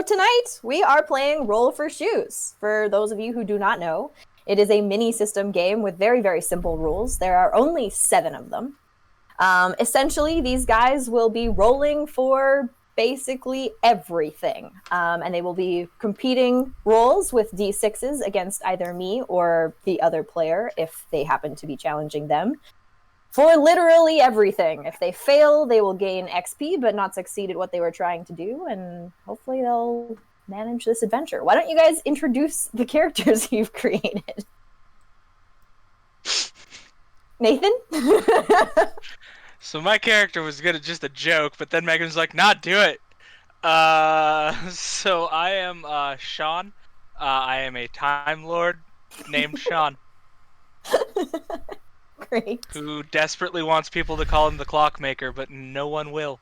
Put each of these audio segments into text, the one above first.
tonight we are playing Roll for Shoes. For those of you who do not know, it is a mini system game with very, very simple rules. There are only 7 of them. Essentially, these guys will be rolling for basically everything. And they will be competing rolls with D6s against either me or the other player if they happen to be challenging them. For literally everything. If they fail, they will gain XP, but not succeed at what they were trying to do, and hopefully they'll manage this adventure. Why don't you guys introduce the characters you've created? Nathan? So my character was good at just a joke, but then Megan's like, "Nah, do it." So I am Sean. I am a Time Lord named Sean. Great. Who desperately wants people to call him the Clockmaker, but no one will.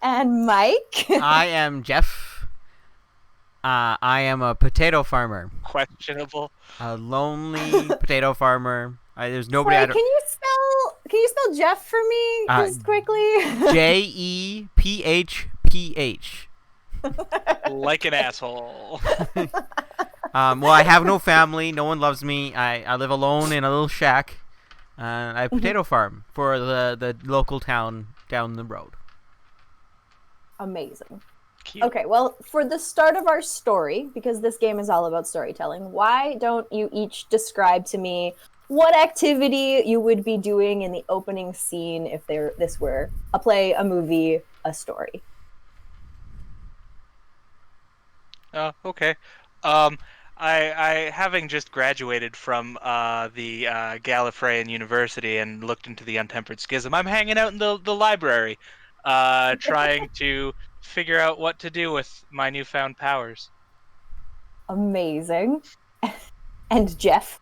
And Mike? I am Jeff. I am a potato farmer. Questionable. A lonely potato farmer. There's nobody. Sorry, can you spell Jeff for me just quickly? Jephph. Like an asshole. Well, I have no family. No one loves me. I live alone in a little shack. I have a potato farm for the local town down the road. Amazing. Cute. Okay, well, for the start of our story, because this game is all about storytelling, why don't you each describe to me what activity you would be doing in the opening scene if this were a play, a movie, a story? Okay. I having just graduated from the Gallifreyan University and looked into the Untempered Schism, I'm hanging out in the library, trying to figure out what to do with my newfound powers. Amazing. And Jeff?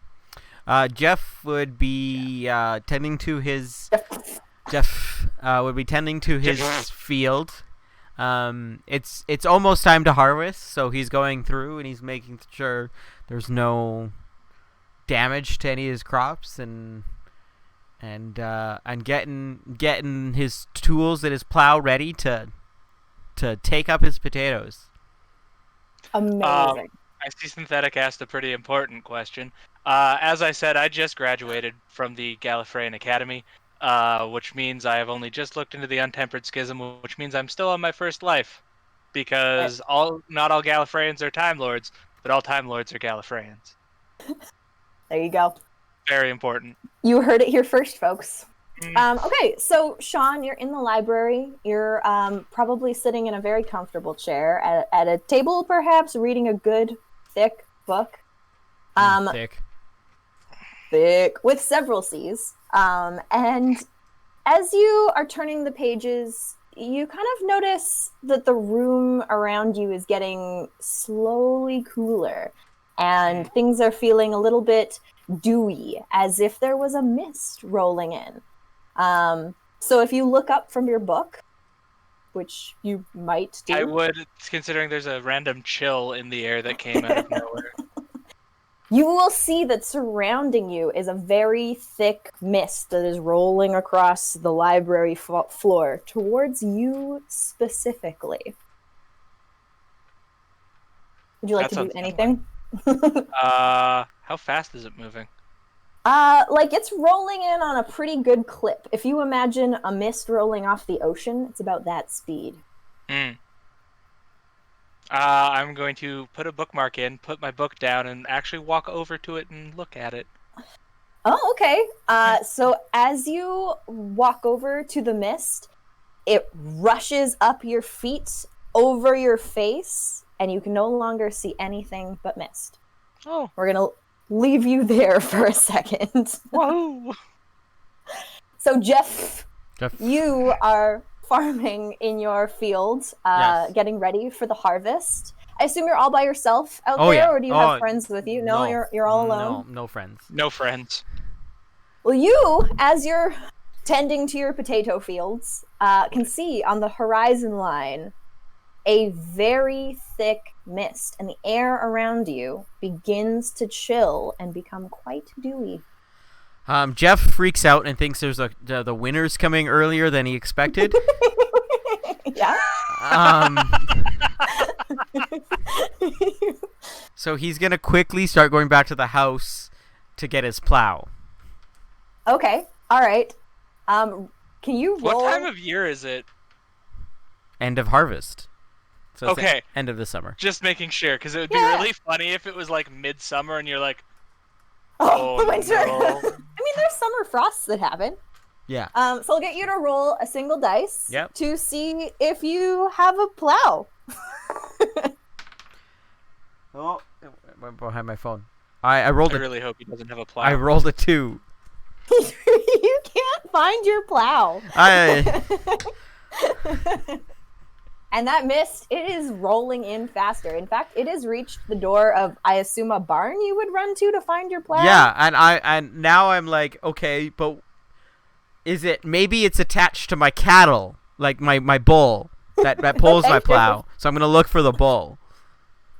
Jeff would be tending to his. Jeff would be tending to his field. It's almost time to harvest, so he's going through and he's making sure there's no damage to any of his crops and getting his tools and his plow ready to take up his potatoes. Amazing. I see Synthetic asked a pretty important question. As I said, I just graduated from the Gallifreyan Academy. Which means I have only just looked into the Untempered Schism, which means I'm still on my first life. Because not all Gallifreyans are Time Lords, but all Time Lords are Gallifreyans. There you go. Very important. You heard it here first, folks. Okay, so Sean, you're in the library. You're probably sitting in a very comfortable chair at a table, perhaps, reading a good, thick book. Thick, with several C's. And as you are turning the pages, you kind of notice that the room around you is getting slowly cooler, and things are feeling a little bit dewy, as if there was a mist rolling in. So if you look up from your book, which you might do. I would, considering there's a random chill in the air that came out of nowhere. You will see that surrounding you is a very thick mist that is rolling across the library floor towards you specifically. Would you like to do anything? How fast is it moving? Like it's rolling in on a pretty good clip. If you imagine a mist rolling off the ocean, it's about that speed. I'm going to put a bookmark in, put my book down, and actually walk over to it and look at it. Oh, okay. So as you walk over to the mist, it rushes up your feet, over your face, and you can no longer see anything but mist. Oh. We're going to leave you there for a second. Whoa! So, Jeff, you are farming in your field, Yes. getting ready for the harvest. I assume you're all by yourself out there, yeah. or do you have friends with you? No, you're all alone? No friends. No friends. Well, you, as you're tending to your potato fields, can see on the horizon line a very thick mist, and the air around you begins to chill and become quite dewy. Jeff freaks out and thinks there's the winter's coming earlier than he expected. Yeah. So he's gonna quickly start going back to the house to get his plow. Okay. All right. Can you roll? What time of year is it? End of harvest. So it's Okay. the end of the summer. Just making sure, because it would be Yeah. really funny if it was like midsummer and you're like, Oh, oh, winter. no. I mean, there's summer frosts that happen. Yeah. So I'll get you to roll a single dice Yep. to see if you have a plow. Oh, it went behind my phone. I rolled I a really hope he doesn't have a plow. I rolled a 2. You can't find your plow. And that mist, it is rolling in faster. In fact, it has reached the door of, I assume, a barn you would run to find your plow. Yeah, and now I'm like, okay, but maybe it's attached to my cattle, like my bull that pulls Okay, my sure. plow. So I'm gonna look for the bull.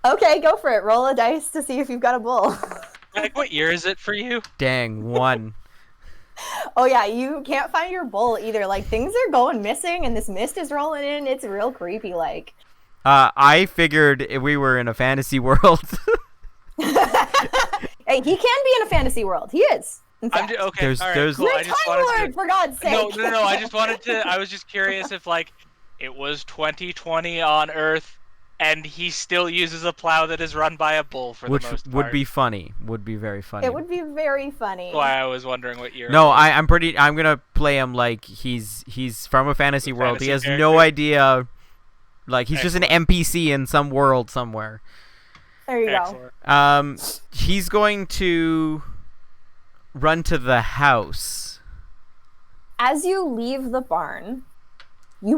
Okay, go for it. Roll a dice to see if you've got a bull. Like, what year is it for you? Dang, 1. Oh yeah, you can't find your bull either. Like, things are going missing and this mist is rolling in. It's real creepy, like. I figured we were in a fantasy world. Hey, he can be in a fantasy world. He is. In fact. Okay, There's- all right, there's- cool. You're I a just Time wanted Lord, for God's sake. No. I just wanted to. I was just curious if like it was 2020 on Earth, and he still uses a plow that is run by a bull for Which the most part. would be funny. Would be very funny. It would be very funny. That's why I was wondering what year. No, it was. I'm gonna play him like he's from a fantasy world. He has Fantasy no character. idea. Like he's just an NPC in some world somewhere. There you Excellent. He's going to run to the house. As you leave the barn,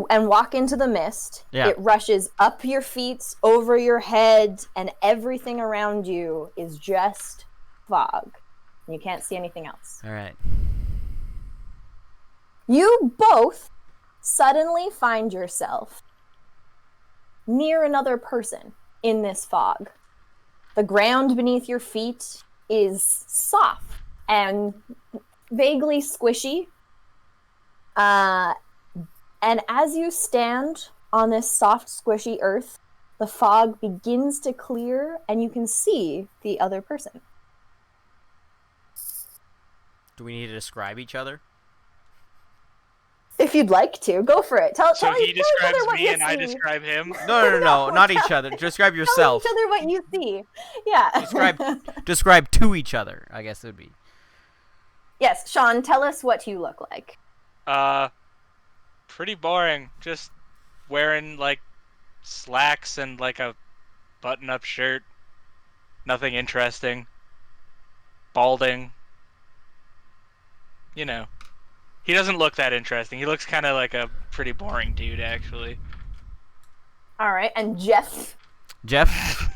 and walk into the mist, Yeah. it rushes up your feet, over your head, and everything around you is just fog. You can't see anything else. All right. You both suddenly find yourself near another person in this fog. The ground beneath your feet is soft and vaguely squishy. And as you stand on this soft, squishy earth, the fog begins to clear and you can see the other person. Do we need to describe each other? If you'd like to, go for it. Tell So he each other describes what me you and I see. describe him. No, not each other. Describe Tell yourself. each other what you see. Yeah. Describe to each other, I guess it would be. Yes, Sean, tell us what you look like. Pretty boring. Just wearing like slacks and like a button-up shirt. Nothing interesting. Balding. You know. He doesn't look that interesting. He looks kind of like a pretty boring dude, actually. All right, and Jeff. Jeff,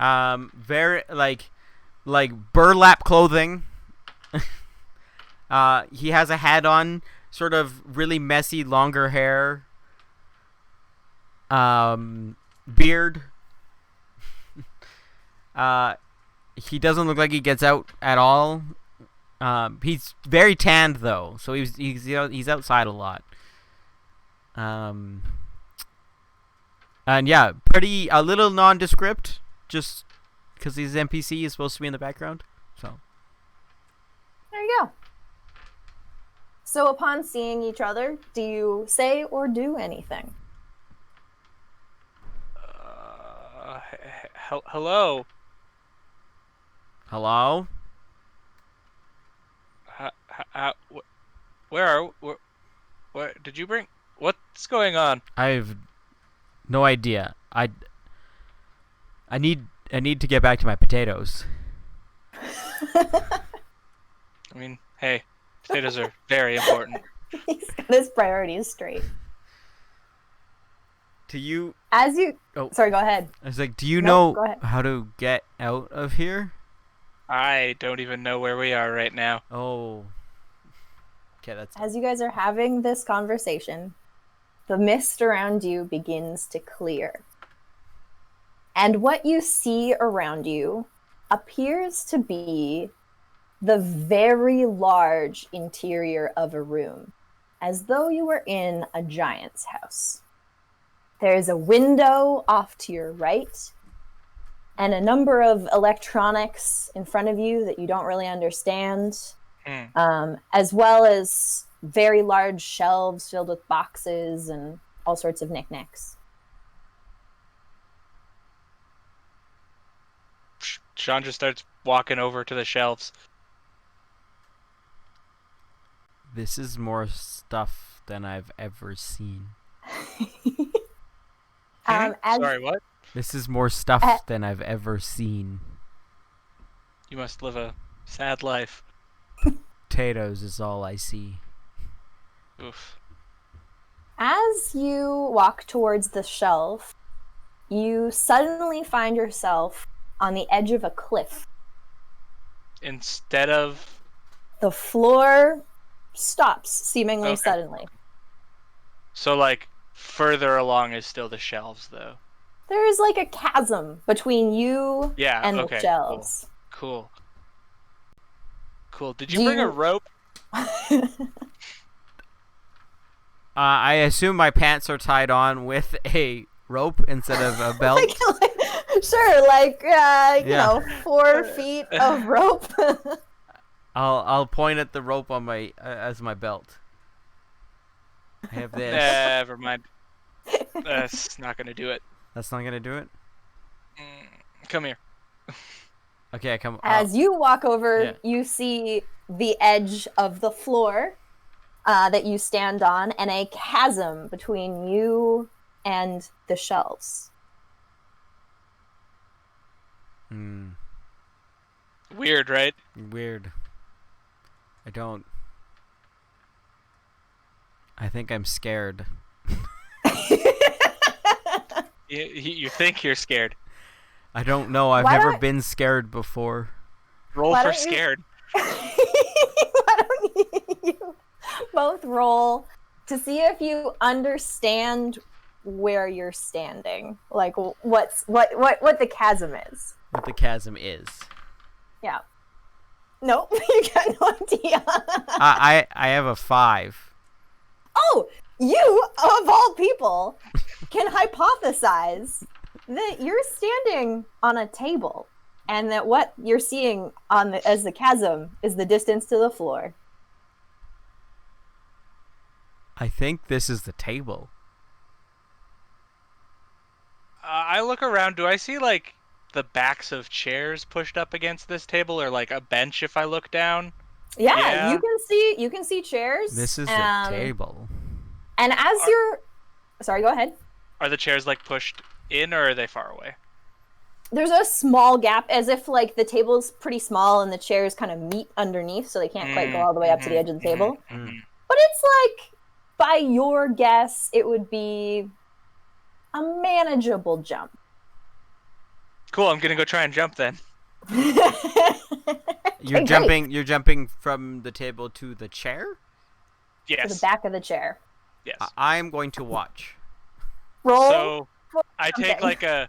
very like burlap clothing. He has a hat on, sort of really messy, longer hair. Beard. He doesn't look like he gets out at all. He's very tanned though, so he's outside a lot. And yeah, a little nondescript, just because he's NPC is supposed to be in the background. So There you go. So upon seeing each other, do you say or do anything? Hello. hello. Where did you bring? What's going on? I've no idea. I need to get back to my potatoes. I mean, hey, potatoes are very important. He's got his priorities straight. Do you? As you... Oh. Sorry, go ahead. I was like, do you No, go know ahead. how to get out of here? I don't even know where we are right now. Oh. Okay, that's. As you guys are having this conversation, the mist around you begins to clear. And what you see around you appears to be the very large interior of a room, as though you were in a giant's house. There's a window off to your right, and a number of electronics in front of you that you don't really understand, as well as very large shelves filled with boxes and all sorts of knickknacks. Sean just starts walking over to the shelves. This is more stuff than I've ever seen. Sorry, what? This is more stuff than I've ever seen. You must live a sad life. Potatoes is all I see. Oof. As you walk towards the shelf, you suddenly find yourself on the edge of a cliff. Instead of... The floor stops seemingly suddenly. So, like, further along is still the shelves, though. There's like a chasm between you and the shelves. Cool. Did you bring a rope? I assume my pants are tied on with a rope instead of a belt. Sure, you know, 4 feet of rope. I'll point at the rope on my as my belt. I have this. Never mind. That's not gonna do it. That's not gonna do it? Come here. Okay, I come. As you walk over, you see the edge of the floor that you stand on, and a chasm between you and the shelves. Weird, right? Weird. I think I'm scared. You think you're scared. I don't know. I've never been scared before. Roll for scared. Why don't you both roll to see if you understand where you're standing? Like what the chasm is. What the chasm is. Yeah. Nope, you got no idea. I have a 5. Oh, you of all people can hypothesize that you're standing on a table, and that what you're seeing as the chasm is the distance to the floor. I think this is the table. I look around. Do I see like the backs of chairs pushed up against this table, or like a bench if I look down? Yeah. You can see chairs. This is the table. And as you're sorry, go ahead. Are the chairs like pushed in, or are they far away? There's a small gap, as if like the table's pretty small and the chairs kind of meet underneath, so they can't quite go all the way up to the edge of the table. But it's like, by your guess, it would be a manageable jump. Cool, I'm gonna go try and jump then. You're jumping from the table to the chair? Yes. To the back of the chair. Yes. I'm going to watch. Roll. So I take like a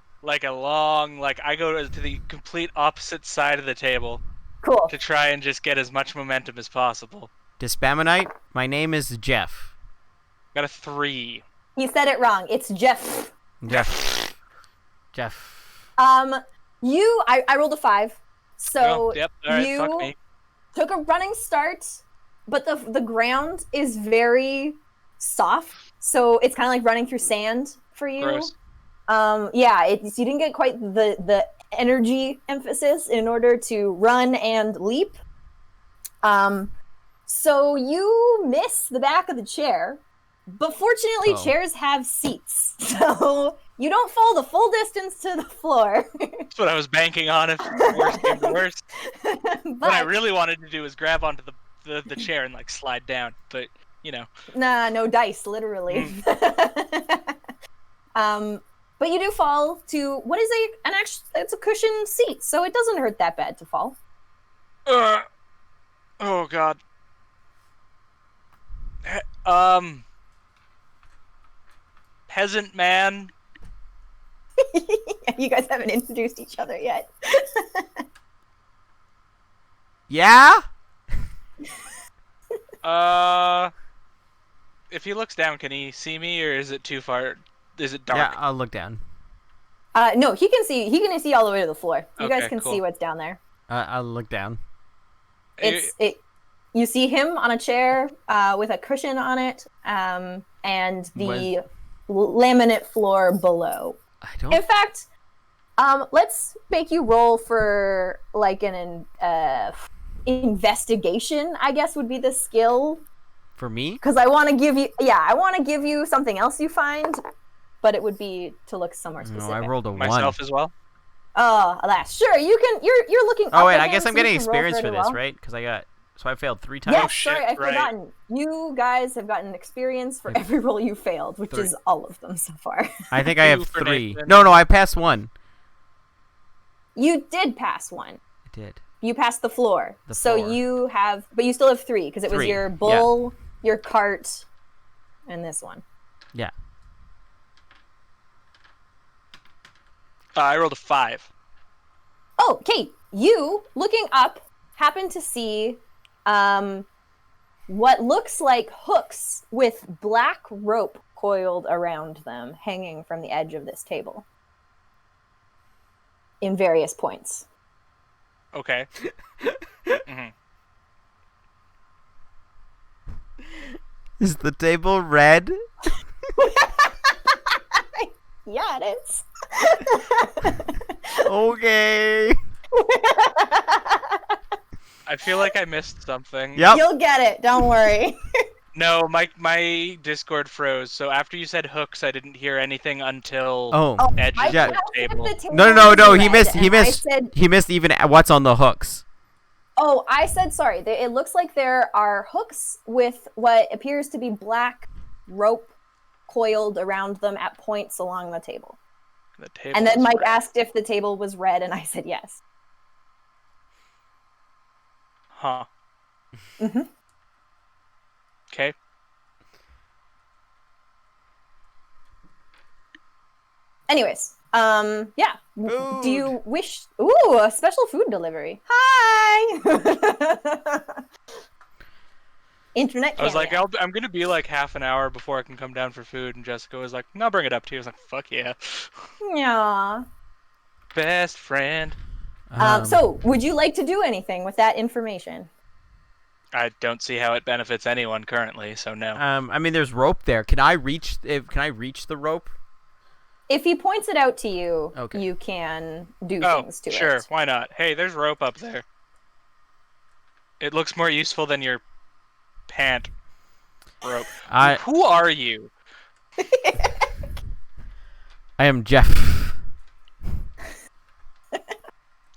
long, like I go to the complete opposite side of the table. Cool. To try and just get as much momentum as possible. Dispamonite, my name is Jeff. Got a 3. He said it wrong. It's Jeff. Jeff. I rolled a 5. So yep. All right, fuck me. Took a running start, but the ground is very soft, so it's kind of like running through sand for you. Gross. You didn't get quite the energy emphasis in order to run and leap. So you miss the back of the chair, but fortunately chairs have seats, so you don't fall the full distance to the floor. That's what I was banking on if worst came to worst. What I really wanted to do was grab onto the chair and like slide down, but you know. Nah, no dice, literally. But you do fall to what is it's a cushioned seat, so it doesn't hurt that bad to fall. Oh god. Peasant man. You guys haven't introduced each other yet. Yeah? If he looks down, can he see me, or is it too far Is it dark? Yeah, I'll look down. No, he can see. He can see all the way to the floor. You guys Okay, can cool. see what's down there. I'll look down. You see him on a chair with a cushion on it, and the laminate floor below. I don't. In fact, let's make you roll for like an investigation. I guess would be the skill. For me? Because I want to give you. Yeah, I want to give you something else you find, but it would be to look somewhere specific. No, I rolled a 1. Myself as well. Oh, alas, sure. You can. You're looking. Oh up wait, at I him, guess I'm so you getting can roll experience for it this, well. right? Because I failed 3 times. Yes, shit, sorry, I've right. forgotten. You guys have gotten experience for every roll you failed, which 3. is all of them so far. I think I have 2 for 3. Nathan. No, I passed 1. You did pass one. I did. You passed the floor. The so floor. you have, but you still have 3 because it was 3, your bull, your cart, and this one. Yeah. I rolled a 5. Oh, Kate, you looking up happen to see what looks like hooks with black rope coiled around them, hanging from the edge of this table in various points. Okay. Mm-hmm. Is the table red? Yeah, it is. Okay. I feel like I missed something. Yep. You'll get it. Don't worry. No, my Discord froze. So after you said hooks, I didn't hear anything until Oh. edges I of Yeah. the asked if table. the table No. was He red, missed. He and I missed. said, He missed even what's on the hooks. oh, I said sorry. It looks like there are hooks with what appears to be black rope coiled around them at points along the table. The table And then is Mike red. asked if the table was red, and I said yes. Huh. Mhm. Okay. Anyways, yeah. Food. Do you wish? Ooh, a special food delivery. Hi. Internet. I was like, cameo. I'm gonna be like half an hour before I can come down for food, and Jessica was like, "No, I'll bring it up to you." I was like, "Fuck yeah, Yeah. best friend." So, would you like to do anything with that information? I don't see how it benefits anyone currently, so no. I mean, there's rope there. Can I reach? Can I reach the rope? If he points it out to you, Okay. you can do Oh, things to sure, it. why not? Hey, there's rope up there. It looks more useful than your pant rope. Who are you? I am Jeff.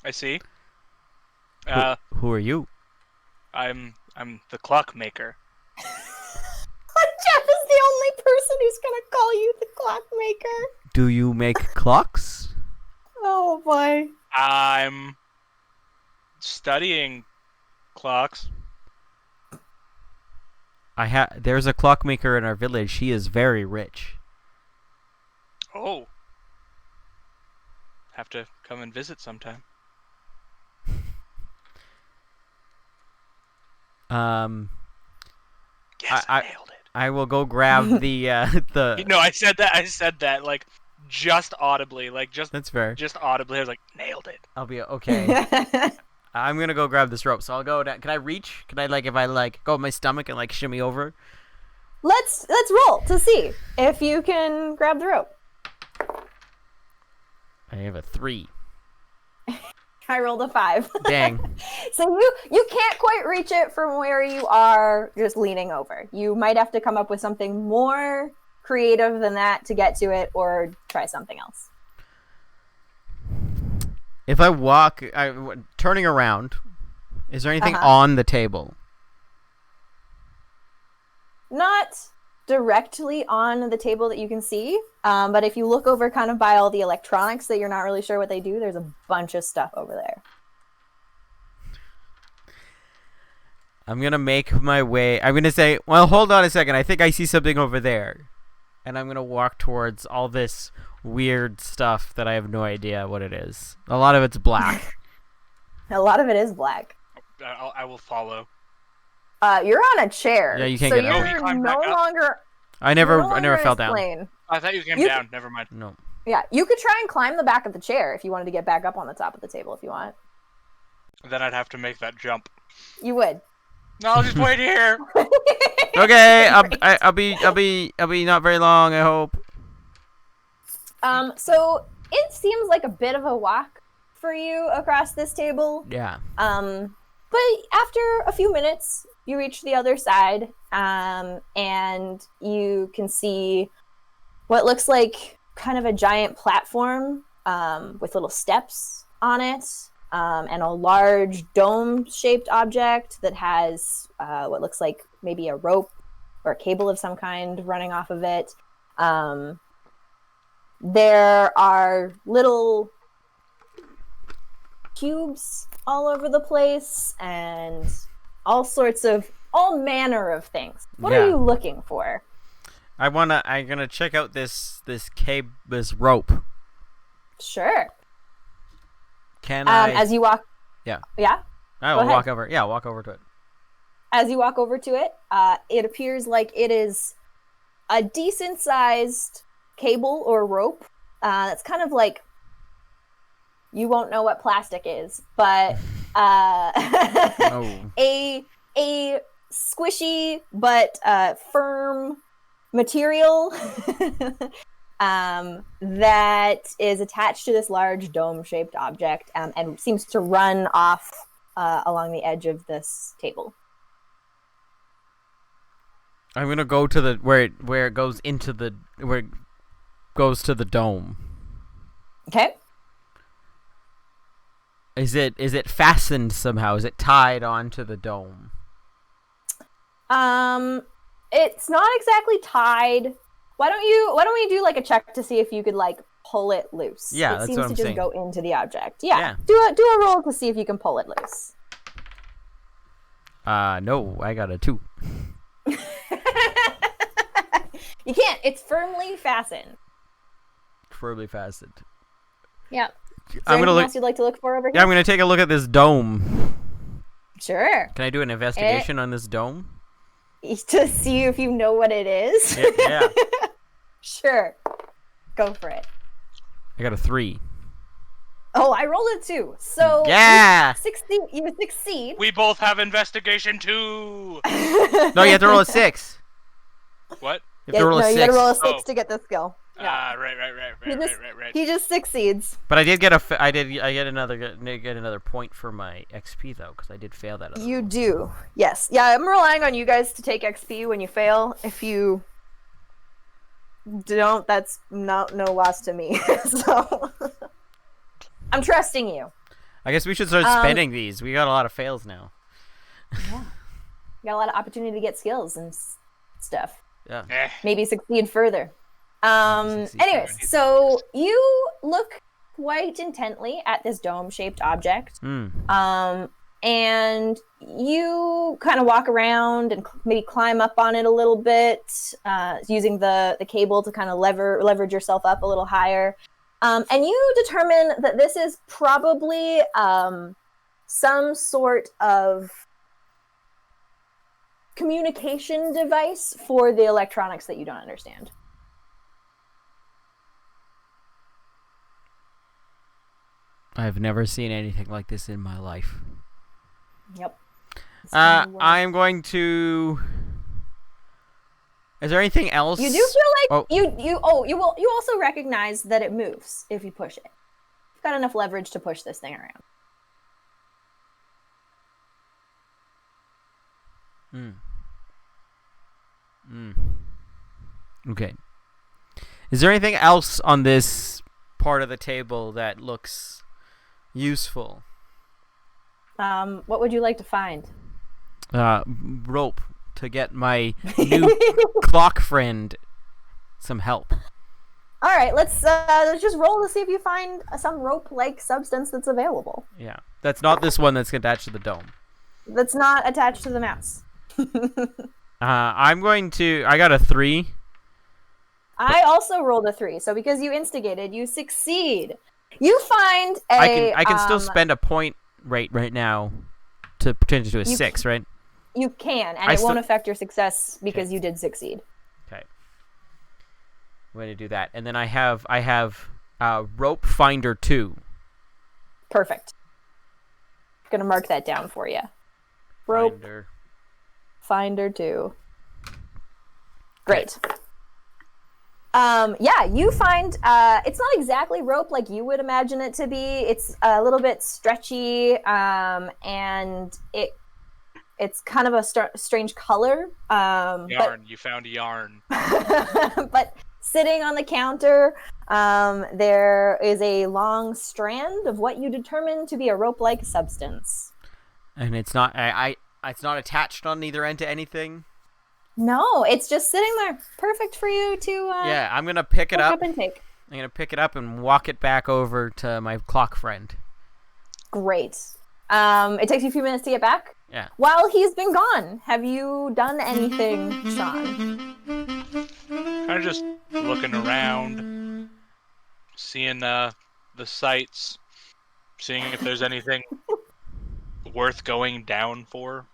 I see. Who are you? I'm the clockmaker. Jeff is the only person who's gonna call you the clockmaker. Do you make clocks? Oh boy. I'm studying clocks. There's a clockmaker in our village. He is very rich. Oh. Have to come and visit sometime. Yes, I nailed it. I will go grab the the. No, I said that like just audibly, like just That's fair. just audibly. I was like, nailed it. I'll be okay. I'm gonna go grab this rope. So I'll go down. Can I reach? Can I if I go up my stomach and shimmy over? Let's roll to see if you can grab the rope. I have a 3. I rolled a 5. Dang. So you can't quite reach it from where you are just leaning over. You might have to come up with something more creative than that to get to it, or try something else. If I walk, turning around, is there anything Uh-huh. on the table? Not directly on the table that you can see, but if you look over kind of by all the electronics that you're not really sure what they do, there's a bunch of stuff over there. I'm gonna make my way. I'm gonna say, well, hold on a second. I think I see something over there, and I'm gonna walk towards all this weird stuff that I have no idea what it is. A lot of it's black. A lot of it is black. I will follow. You're on a chair. Yeah, you can't so get out. you're Oh, he climbed no back up? longer. I you're no never longer fell in a down. plane. I thought you came You- down. Never mind. No. Yeah, you could try and climb the back of the chair if you wanted to get back up on the top of the table if you want. Then I'd have to make that jump. You would. No, I'll just wait here. Okay, I'll be not very long, I hope. So it seems like a bit of a walk for you across this table. Yeah. But after a few minutes, you reach the other side, and you can see what looks like kind of a giant platform with little steps on it, and a large dome-shaped object that has what looks like maybe a rope or a cable of some kind running off of it. There are little cubes all over the place and all manner of things. What are you looking for? I'm gonna check out this rope. Sure. Can I? As you walk. Yeah. Yeah. I will walk over. Yeah, walk over to it. As you walk over to it, it appears like it is a decent-sized cable or rope. That's kind of like, you won't know what plastic is, but a squishy but firm material that is attached to this large dome-shaped object and seems to run off along the edge of this table. I'm gonna go to the where it goes to the dome. Okay. Is it fastened somehow? Is it tied onto the dome? It's not exactly tied. Why don't we do like a check to see if you could like pull it loose? Yeah, it that's seems what to I'm just saying. go into the object. Yeah. Yeah. Do a roll to see if you can pull it loose. No, I got a 2. You can't. It's firmly fastened. Firmly fastened. Yeah. Is I'm there gonna anything look. else you'd like to look for over here? Yeah, I'm gonna take a look at this dome. Sure. Can I do an investigation on this dome? To see if you know what it is. Yeah. Sure. Go for it. I got a 3. Oh, I rolled a 2. So Yeah. you succeed. We both have investigation too. No, you have to roll a 6. What? You have to roll a 6. you gotta roll a 6 Oh. to get the skill. Yeah. Right. He just succeeds. But I did get I get another point for my XP though, because I did fail that. You do. Yes. Yeah, I'm relying on you guys to take XP when you fail. If you don't, that's no loss to me. So I'm trusting you. I guess we should start spending these. We got a lot of fails now. Yeah. You got a lot of opportunity to get skills and stuff. Yeah. Maybe succeed further. Succeed Anyways, further. so you look quite intently at this dome-shaped object. And you kind of walk around and maybe climb up on it a little bit, using the cable to kind of leverage yourself up a little higher. And you determine that this is probably some sort of communication device for the electronics that you don't understand. I've never seen anything like this in my life. Yep. I'm going to. Is there anything else? You do feel like you also recognize that it moves if you push it. You've got enough leverage to push this thing around. Okay. Is there anything else on this part of the table that looks useful? What would you like to find? Rope to get my new clock friend some help. All right, let's just roll to see if you find some rope-like substance that's available. Yeah, that's not this one that's attached to the dome. That's not attached to the mouse. I'm going to. I got a 3. I also rolled a 3, so because you instigated, you succeed. You find a. I can still spend a point right now to change it to a 6, right? You can, and it won't affect your success because you did succeed. Okay. I'm going to do that. And then I have Rope Finder 2. Perfect. Gonna mark that down for you. Rope Finder 2. Great. Yeah, you find it's not exactly rope like you would imagine it to be. It's a little bit stretchy, and it's kind of a strange color. Yarn. You found yarn. But sitting on the counter, there is a long strand of what you determine to be a rope-like substance. And it's not it's not attached on either end to anything. No, it's just sitting there, perfect for you to. Yeah, I'm gonna pick it up and take. I'm gonna pick it up and walk it back over to my clock friend. Great. It takes you a few minutes to get back. Yeah. While he's been gone, have you done anything, Sean? Kind of just looking around, seeing the sights, seeing if there's anything worth going down for.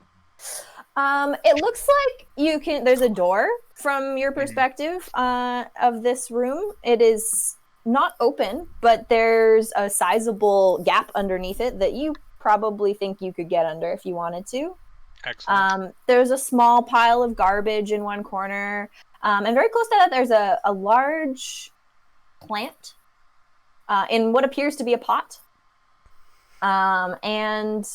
It looks like you can. There's a door from your perspective of this room. It is not open, but there's a sizable gap underneath it that you probably think you could get under if you wanted to. Excellent. There's a small pile of garbage in one corner, and very close to that, there's a large plant in what appears to be a pot, and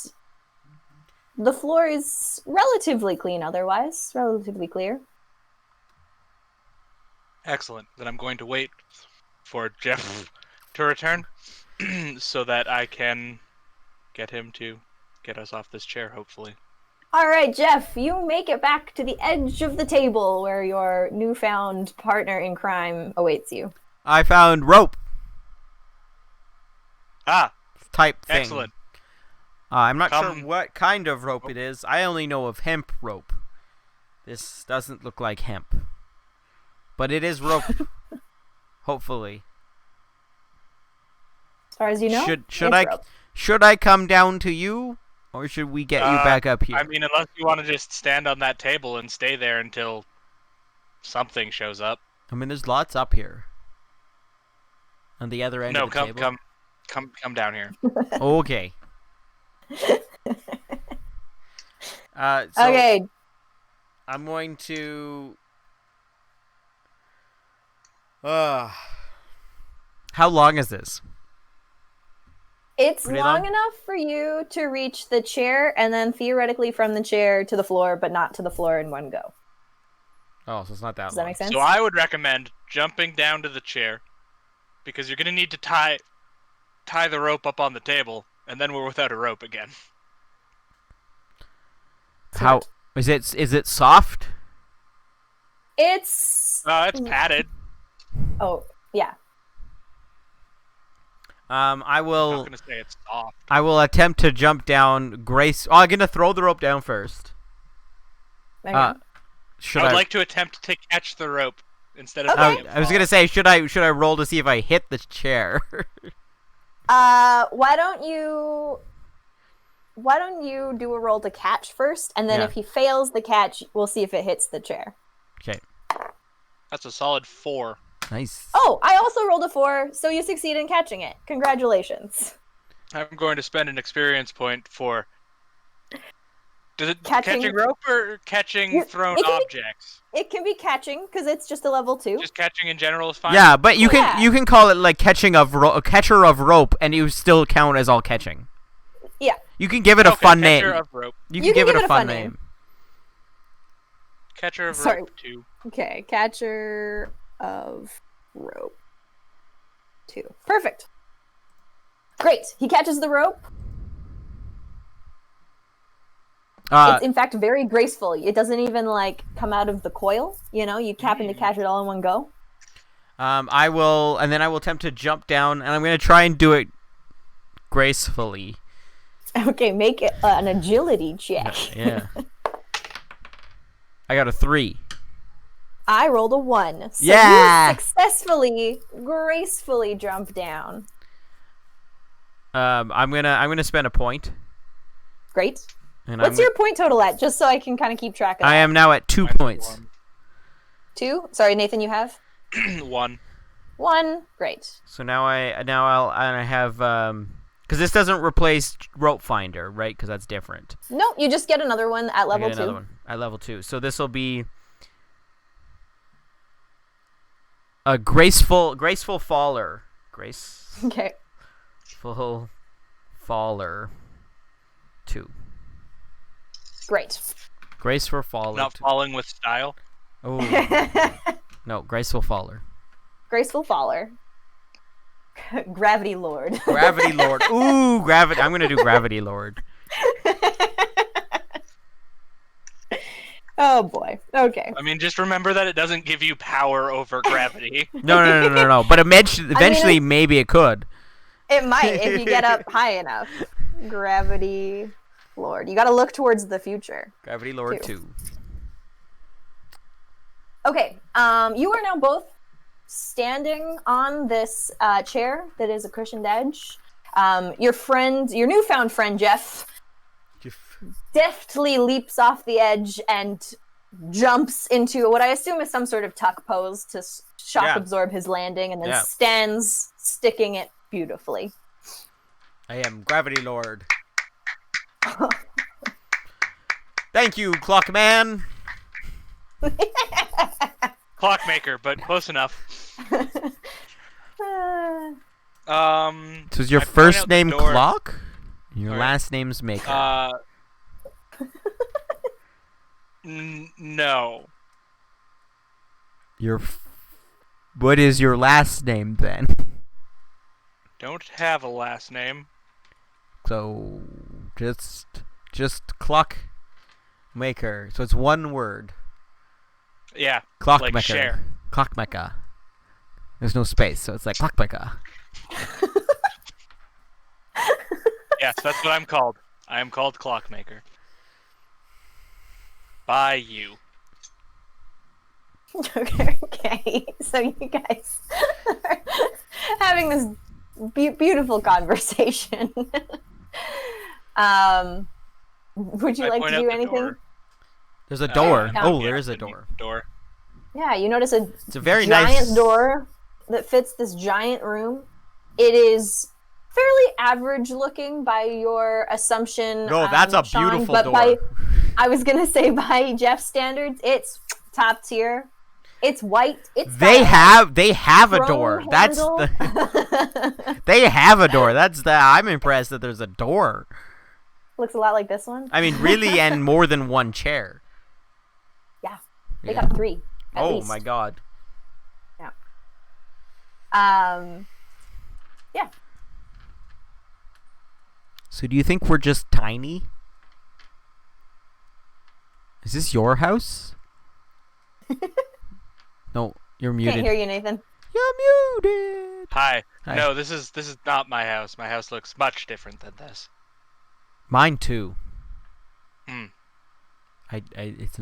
the floor is relatively clean otherwise, relatively clear. Excellent. Then I'm going to wait for Jeff to return so that I can get him to get us off this chair, hopefully. All right, Jeff, you make it back to the edge of the table where your newfound partner in crime awaits you. I found rope. Type thing. Excellent. I'm not sure what kind of rope it is. I only know of hemp rope. This doesn't look like hemp. But it is rope. Hopefully. As far as you know, should I come down to you, or should we get you back up here? I mean, unless you want to just stand on that table and stay there until something shows up. I mean, there's lots up here. On the other end of the table. No, come down here. Okay. Okay. I'm going to. How long is this? It's Pretty long long? enough for you to reach the chair, and then theoretically from the chair to the floor, but not to the floor in one go. Oh, so it's not that long. Does that make sense? So I would recommend jumping down to the chair, because you're going to need to tie the rope up on the table, and then we're without a rope again. How is it? Is it soft? It's padded. Oh, yeah. I will. I'm not gonna say it's soft. I will attempt to jump down. I'm gonna throw the rope down first. Okay. I Should would I? like to attempt to catch the rope instead of. Okay. letting it I was fall. gonna say, should I roll to see if I hit the chair? Why don't you do a roll to catch first, and then Yeah. if he fails the catch, we'll see if it hits the chair. Okay. That's a solid 4. Nice. Oh, I also rolled a 4, so you succeed in catching it. Congratulations. I'm going to spend an experience point for. Does it Catching- catching rope or catching thrown it can be- objects? It can be catching because it's just a level 2. Just catching in general is fine. Yeah, but you Yeah. can call it like catcher of rope, and you still count as all catching. Yeah. You can give it a fun name. Catcher of rope. You can give it a fun name. Catcher of Sorry. rope 2. Okay, catcher of rope 2. Perfect. Great. He catches the rope. It's in fact very graceful. It doesn't even like come out of the coil. You know, you happen to catch it all in one go. I will attempt to jump down, and I'm gonna try and do it gracefully. Okay, make it an agility check. Yeah. I got a 3. I rolled a 1. So Yeah! you successfully, gracefully jump down. I'm gonna spend a point. Great. And What's your point total at? Just so I can kind of keep track of I that. am now at 2 Mine's points. 1. 2? Sorry, Nathan, you have? 1. 1. Great. So now I have because this doesn't replace rope finder, right? Because that's different. Nope, you just get another one at level 2. Another one at level 2. So this will be a graceful faller. Okay. Full faller 2. Great. Graceful faller. Not 2. falling with style. Oh no, graceful faller. Graceful faller. Gravity Lord. Gravity Lord. Ooh, gravity. I'm gonna do Gravity Lord. Oh boy. Okay. I mean, just remember that it doesn't give you power over gravity. No. But eventually, maybe it could. It might if you get up high enough. Gravity Lord. You got to look towards the future. Gravity Lord 2. Okay. You are now both standing on this chair that is a cushioned edge. Your newfound friend Jeff, deftly leaps off the edge and jumps into what I assume is some sort of tuck pose to shock absorb his landing, and then stands sticking it beautifully. I am Gravity Lord. Thank you, Clockman. Clockmaker, but close enough. So is your first name Clock? Your last name's Maker. No. What is your last name then? Don't have a last name. So just Clockmaker. So it's one word. Yeah. Clockmaker. Like share. Clockmaker. There's no space, so it's like Clockmaker. Yes, that's what I'm called. I am called Clockmaker. By you. Okay. So you guys are having this beautiful conversation. Would you like to do anything? There's a door. Oh, there is a door. Yeah, you notice it's a very giant nice door that fits this giant room. It is fairly average looking by your assumption. No, that's a Sean, beautiful but door. I was gonna say by Jeff's standards, it's top tier. It's white. They have a door. Handle. That's the. They have a door. I'm impressed that there's a door. Looks a lot like this one. I mean, really, and more than one chair. Yeah, they got 3. At least. My god. Yeah. Yeah. So do you think we're just tiny? Is this your house? No, you're muted. Can't hear you, Nathan. You're muted. Hi. Hi. No, this is not my house. My house looks much different than this. Mine too. It's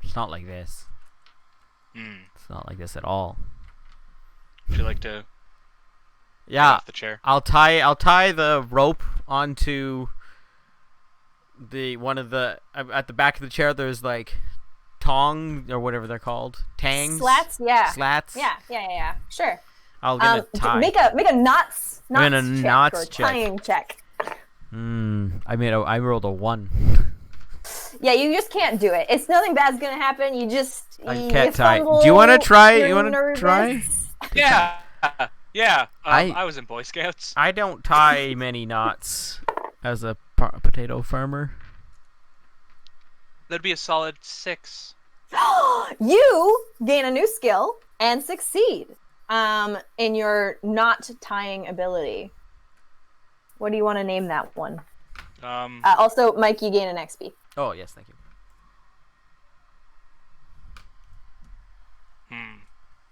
It's not like this. It's not like this at all. Would you like to? Yeah. Get off the chair. I'll tie the rope onto one of the at the back of the chair. There's like tong or whatever they're called, tangs. Slats, yeah. Slats. Yeah. Sure. I'll gonna tie. Make a knots check. Tying check. I rolled a 1. Yeah, you just can't do it. It's nothing bad's gonna happen. You just I can't tie. Do you want to try? You want to try? Yeah. Yeah. I was in Boy Scouts. I don't tie many knots as a potato farmer. That'd be a solid 6. You gain a new skill and succeed in your knot tying ability. What do you want to name that one? Also, Mike, you gain an XP. Oh, yes, thank you.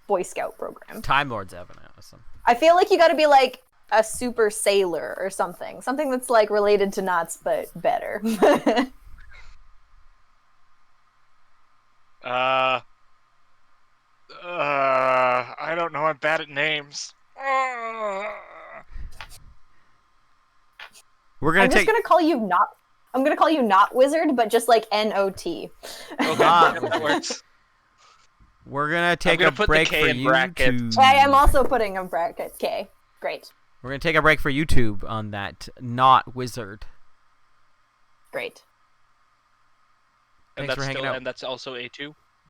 Boy Scout program. Time Lord's Evan. Awesome. I feel like you got to be like a super sailor or something. Something that's like related to knots, but better. I don't know. I'm bad at names. I'm just gonna call you not. I'm gonna call you not wizard, but just like NOT. Okay, that works. We're gonna take gonna a put the break K for in brackets. YouTube. I am also putting a bracket K. Great. We're gonna take a break for YouTube on that not wizard. Great. Thanks for hanging out. And that's also A2.